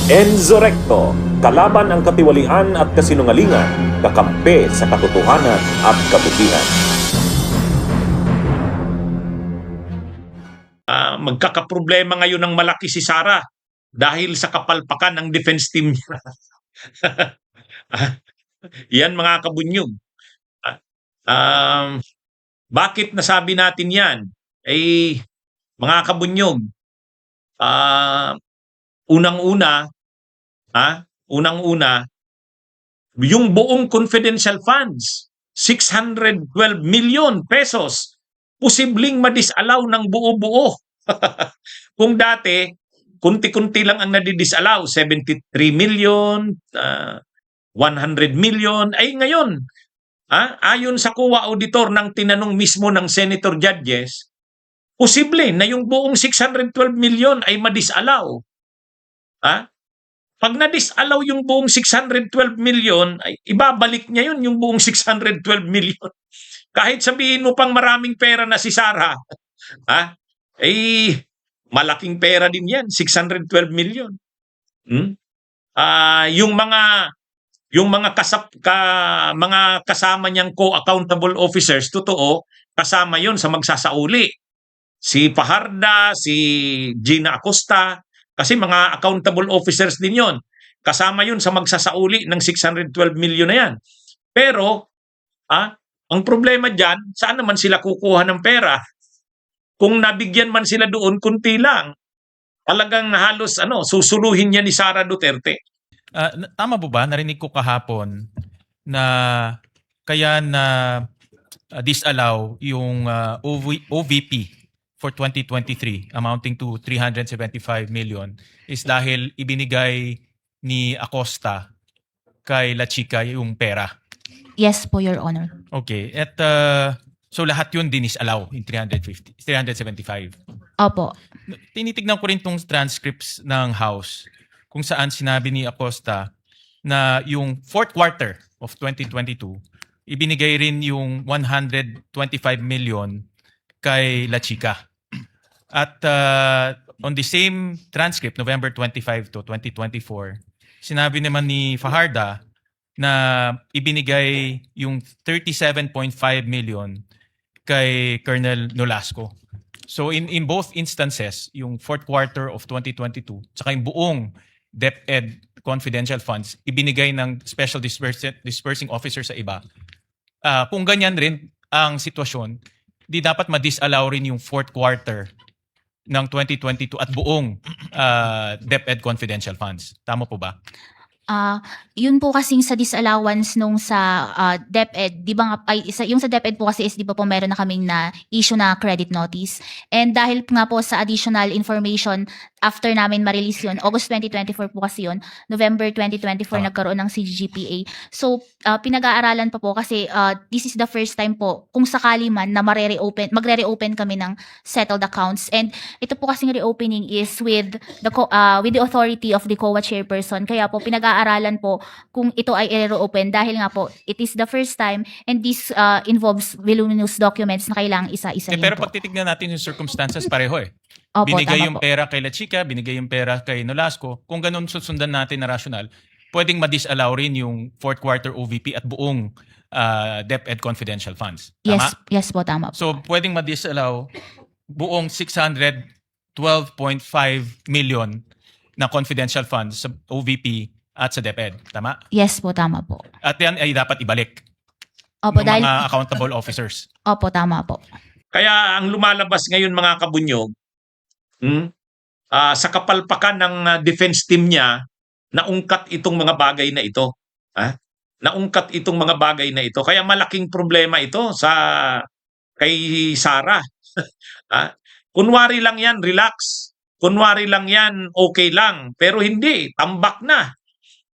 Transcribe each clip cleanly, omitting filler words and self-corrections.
Enzo Recto, kalaban ang katiwalian at kasinungalingan, kakampi sa katotohanan at kabutihan. Magkakaproblema ngayon ng malaki si Sara dahil sa kapalpakan ng defense team niya. Yan mga kabunyog. Bakit nasabi natin yan? Mga kabunyog, unang-una, yung buong confidential funds, 612 million pesos, posibleng madisallow ng buo-buo. Kung dati, kunti-kunti lang ang nadidisallow, 73 million, 100 million, ay ngayon, ayon sa COA auditor ng tinanong mismo ng senator judges, posible na yung buong 612 million ay madisallow. Pag na-disallow yung buong 612 million, ay ibabalik niya yun, yung buong 612 million. Kahit sabihin mo pang maraming pera na si Sara, malaking pera din yan, 612 million. Yung mga kasama niyang co-accountable officers, totoo, kasama yon sa magsasauli. Si Fajarda, si Gina Acosta, kasi mga accountable officers din yon. Kasama yun sa magsasauli ng 612 million na yan. Pero, ang problema dyan, saan naman sila kukuha ng pera? Kung nabigyan man sila doon, kunti lang. Talagang halos susuluhin niya ni Sara Duterte. Tama po ba? Narinig ko kahapon na kaya na disallow yung OVP for 2023 amounting to 375 million is dahil ibinigay ni Acosta kay La Chica yung pera. Yes po, Your Honor. Okay. At so lahat yun dinisallow in 375. Opo. Tinitignan ko rin tong transcripts ng House kung saan sinabi ni Acosta na yung fourth quarter of 2022, ibinigay rin yung 125 million kay La Chica. At on the same transcript, November 25 to 2024, sinabi naman ni Fajarda na ibinigay yung 37.5 million kay Colonel Nolasco. So in both instances, yung fourth quarter of 2022, tsaka yung buong DepEd confidential funds, ibinigay ng special dispersing officer sa iba. Kung ganyan rin ang sitwasyon, di dapat ma-disallow rin yung fourth quarter ng 2022 at buong DepEd confidential funds. Tama po ba? Yun po kasing sa disallowance nung sa DepEd, di ba nga, yung sa DepEd po kasi is di ba po meron na kaming na issue na credit notice. And dahil nga po sa additional information, after namin ma-release yun, August 2024 po kasi yun, November 2024 nagkaroon ng CGPA. So, pinag-aaralan pa po kasi this is the first time po, kung sakali man na magre-reopen kami ng settled accounts. And ito po kasing reopening is with the authority of the COA chairperson. Kaya po, pinag-aaralan po kung ito ay i-reopen dahil nga po, it is the first time and this involves voluminous documents na kailangang isa-isa Pero po. pag titignan natin yung circumstances, pareho eh. Opo, Binigay tama yung po. pera kay La Chica, binigay yung pera kay Nolasco. Kung ganun susundan natin na rational, pwedeng ma-disallow rin yung fourth quarter OVP at buong DepEd confidential funds. Tama? Yes po, tama po. So pwedeng ma-disallow buong 612.5 million na confidential funds sa OVP at sa DepEd. Tama? Yes po, tama po. At yan ay dapat ibalik Opo, ng dahil, mga accountable officers. opo, tama po. Kaya ang lumalabas ngayon mga kabunyog, sa kapalpakan ng defense team niya, naungkat itong mga bagay na ito. Naungkat itong mga bagay na ito. Kaya malaking problema ito kay Sara. Kunwari lang yan, relax. Kunwari lang yan, okay lang. Pero hindi, tambak na.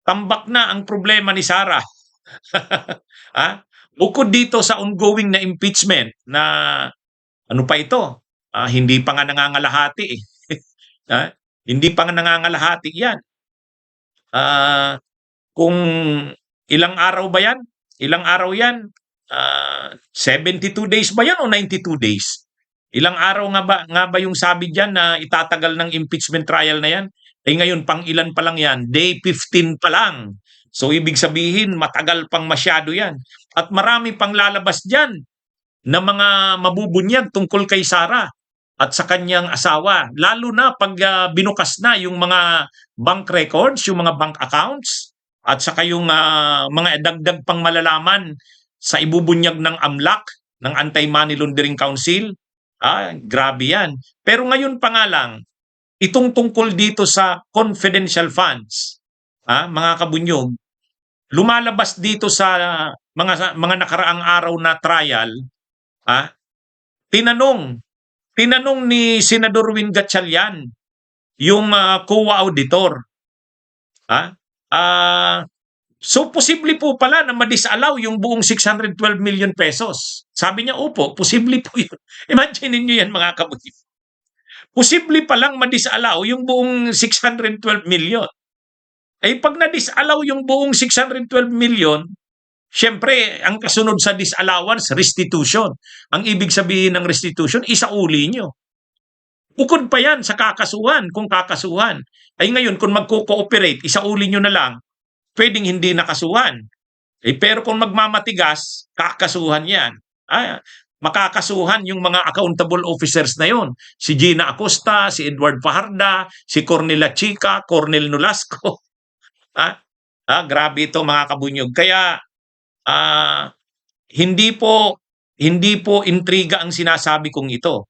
Tambak na ang problema ni Sara. Bukod dito sa ongoing na impeachment na ano pa ito? Hindi pa nga nangangalahati eh. Hindi pa nga nangangalahati yan. Kung ilang araw ba yan? Ilang araw yan? 72 days ba yan o 92 days? Ilang araw nga ba yung sabi diyan na itatagal ng impeachment trial na yan? Ngayon, pang ilan pa lang yan? Day 15 pa lang. So, ibig sabihin, matagal pang masyado yan. At marami pang lalabas dyan na mga mabubunyag tungkol kay Sara at sa kanyang asawa. Lalo na pag binukas na yung mga bank records, yung mga bank accounts, at saka yung mga dagdag pang malalaman sa ibubunyag ng AMLAC, ng Anti-Money Laundering Council. Grabe yan. Pero ngayon pa nga lang, itong tungkol dito sa confidential funds, mga kabunyog, lumalabas dito sa mga nakaraang araw na trial, tinanong ni Senador Win Gatchalian yung COA auditor. So posible po pala na ma-disallow yung buong 612 million pesos. Sabi niya, opo, posible po yun. Imagine niyo yan mga kabunyog. Posible palang ma-disallow yung buong 612 million. Pag na-disallow yung buong 612 million, syempre, ang kasunod sa disallowance, restitution. Ang ibig sabihin ng restitution, isauli nyo. Bukod pa yan sa kakasuhan, kung kakasuhan. Ngayon, kung magko-cooperate, isauli nyo na lang, pwedeng hindi nakasuhan. Pero kung magmamatigas, kakasuhan yan. Makakasuhan yung mga accountable officers na yon. Si Gina Acosta, si Edward Fajarda, si Cornelia Chica, Cornel Nolasco. Grabe ito mga kabunyog. Kaya hindi po intriga ang sinasabi kong ito.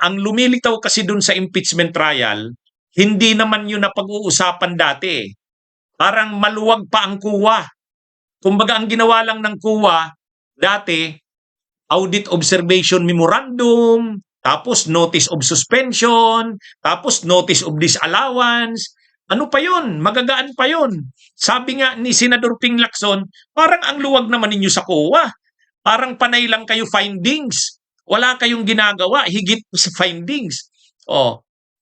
Ang lumilitaw kasi dun sa impeachment trial, hindi naman yun na pag-uusapan dati. Parang maluwag pa ang kuwa. Kumbaga ang ginawa lang ng kuwa dati, audit observation memorandum, tapos notice of suspension, tapos notice of disallowance. Ano pa yun? Magagaan pa yun. Sabi nga ni Senador Ping Lacson, parang ang luwag naman ninyo sa COA. Parang panay lang kayo findings. Wala kayong ginagawa, higit sa findings.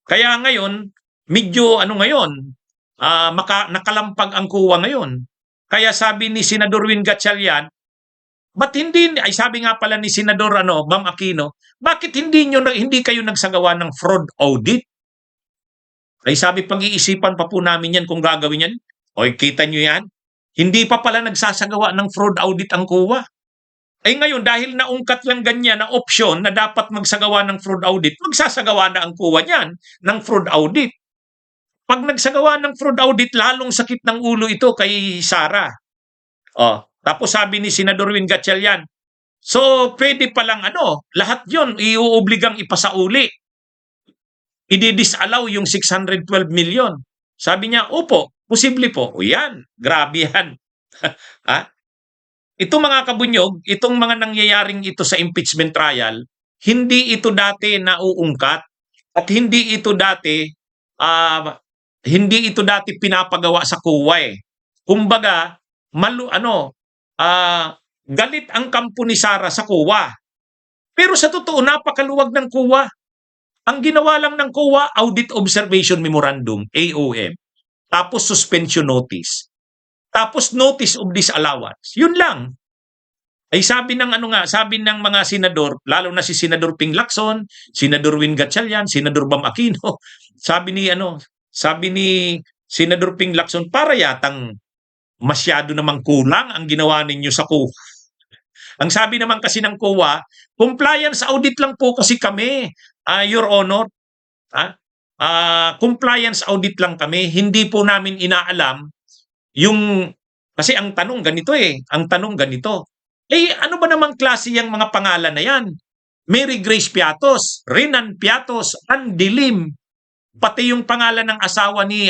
Kaya ngayon, medyo nakalampag ang COA ngayon. Kaya sabi ni Senador Win Gatchalian, sabi nga pala ni Senador Bam Aquino, bakit hindi kayo nagsagawa ng fraud audit? Sabi, pag-iisipan pa po namin yan kung gagawin yan. Kita nyo yan? Hindi pa pala nagsasagawa ng fraud audit ang COA. Ngayon, dahil naungkat lang ganyan na option na dapat magsagawa ng fraud audit, magsasagawa na ang COA niyan ng fraud audit. Pag nagsagawa ng fraud audit, lalong sakit ng ulo ito kay Sara. Tapos sabi ni Senador Win Gatchalian, so pwede palang lahat yon iuobligang ipasauli. I-disallow yung 612 million. Sabi niya, opo, posible po. Yan, grabe yan. Ito mga kabunyog, itong mga nangyayaring ito sa impeachment trial, hindi ito dati nauungkat at hindi ito dati pinapagawa sa COA. Kumbaga, galit ang kampo ni Sara sa COA. Pero sa totoo, napakaluwag ng COA. Ang ginawa lang ng COA, Audit Observation Memorandum, AOM. Tapos suspension notice. Tapos notice of disallowance. Yun lang. Sabi ng mga senador, lalo na si Senador Ping Lacson, Senador Win Gatchalian, Senador Bam Aquino, sabi ni Senador Ping Lacson, para yatang masyado namang kulang ang ginawa ninyo sa COA. Ang sabi naman kasi ng COA, compliance audit lang po kasi kami, Your Honor. Compliance audit lang kami, hindi po namin inaalam kasi ang tanong ganito ano ba namang klase yung mga pangalan na yan? Mary Grace Piatos, Renan Piatos, Andilim, pati yung pangalan ng asawa ni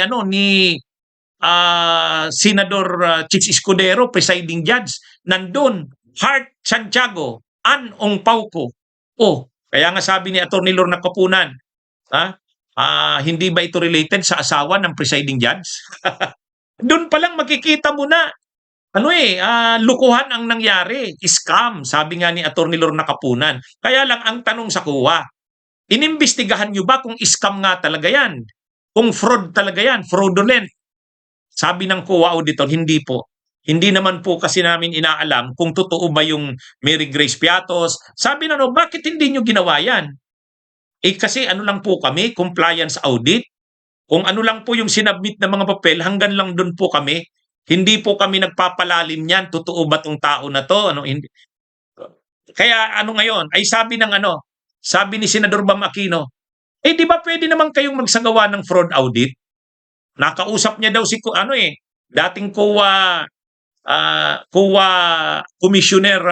Senador Chicks Escudero, presiding judge, nandun, Hart Santiago, Ann Ong Pauco. Kaya nga sabi ni Atty. Lorna Kapunan, hindi ba ito related sa asawa ng presiding judge? Doon pa lang makikita mo na, lukuhan ang nangyari, scam, sabi nga ni Atty. Lorna Kapunan. Kaya lang ang tanong sa COA, inimbestigahan nyo ba kung scam nga talaga yan? Kung fraud talaga yan, fraudulent? Sabi ng COA auditor, hindi po. Hindi naman po kasi namin inaalam kung totoo ba yung Mary Grace Piatos. Sabi bakit hindi nyo ginawa yan? Kasi lang po kami, compliance audit. Kung ano lang po yung sinabmit na mga papel, hanggang lang doon po kami. Hindi po kami nagpapalalim niyan. Totoo ba tong tao na to? Ano, hindi. Kaya ano ngayon, ay sabi ni Senador Bam Aquino, di ba pwede naman kayong magsagawa ng fraud audit? Nakausap niya daw si dating COA Commissioner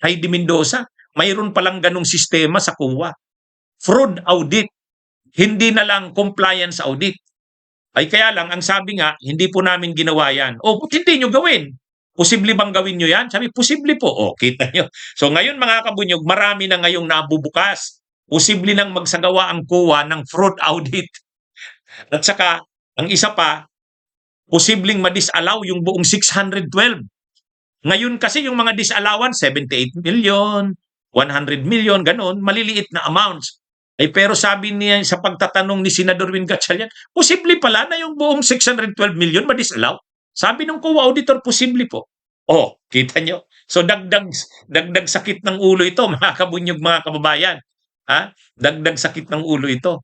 Heidi Mendoza. Mayroon palang ganung sistema sa COA. Fraud audit, hindi na lang compliance audit. Ay kaya lang, ang sabi nga, hindi po namin ginawa yan. Ba't hindi nyo gawin? Posible bang gawin nyo yan? Sabi, posible po. Kita nyo. So ngayon mga kabunyog, marami na ngayong nabubukas. Posible nang magsagawa ang COA ng fraud audit. At saka, ang isa pa, posibleng ma-disallow yung buong 612. Ngayon kasi yung mga disallowance, 78 million, 100 million, ganun, maliliit na amounts. Pero sabi niya sa pagtatanong ni Senador Win Gatchalian, posible pala na yung buong 612 million ma-disallow. Sabi ng COA auditor, posible po. Kita nyo. So dagdag sakit ng ulo ito, mga kabunyog, mga kababayan. Dagdag sakit ng ulo ito.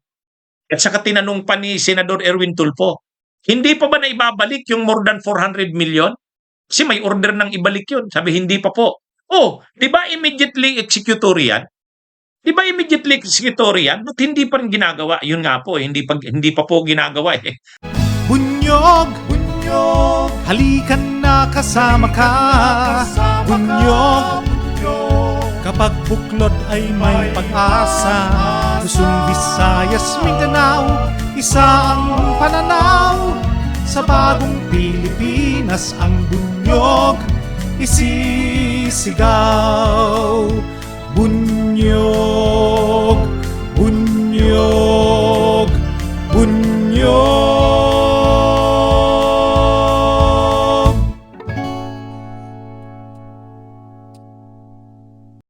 At saka tinanong pa ni Senador Erwin Tulfo, hindi pa ba na ibabalik yung more than 400 million? Kasi may order ng ibalik yun. Sabi, hindi pa po. Di ba immediately executory yan? Di ba immediately executory yan? Ba't hindi pa rin ginagawa? Yun nga po, hindi pa po ginagawa eh. Bunyog, halikan na kasama ka. Bunyog, kapag buklod ay may pag-asa. Luzon, Visayas, Mindanao, isa ang pananaw. Sa bagong Pilipinas ang bunyog isisigaw. Bunyog, bunyog, bunyog.